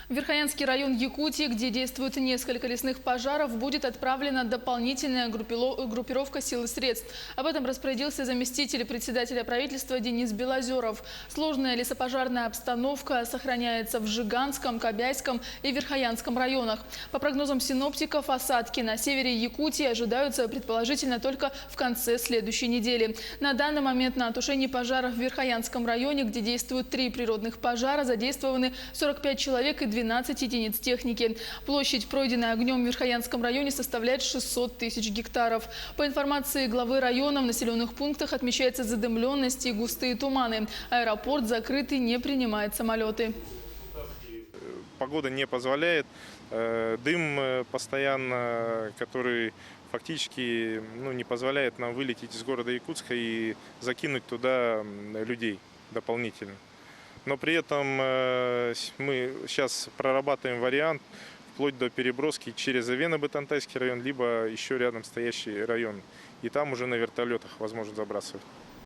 В Верхоянский район Якутии, где действует несколько лесных пожаров, будет отправлена дополнительная группировка сил и средств. Об этом распорядился заместитель председателя правительства Денис Белозеров. Сложная лесопожарная обстановка сохраняется в Жиганском, Кобяйском и Верхоянском районах. По прогнозам синоптиков, осадки на севере Якутии ожидаются предположительно только в конце следующей недели. На данный момент на тушение пожаров в Верхоянском районе, где действуют 3 природных пожара, задействованы 45 человек и 12 единиц техники. Площадь, пройденная огнем в Верхоянском районе, составляет 600 тысяч гектаров. По информации главы района, в населенных пунктах отмечается задымленность и густые туманы. Аэропорт закрыт и не принимает самолеты. Погода не позволяет. Дым постоянно, который фактически не позволяет нам вылететь из города Якутска и закинуть туда людей дополнительно. Но при этом мы сейчас прорабатываем вариант вплоть до переброски через Авено-Бытантайский район, либо еще рядом стоящий район. И там уже на вертолетах возможно забрасывать.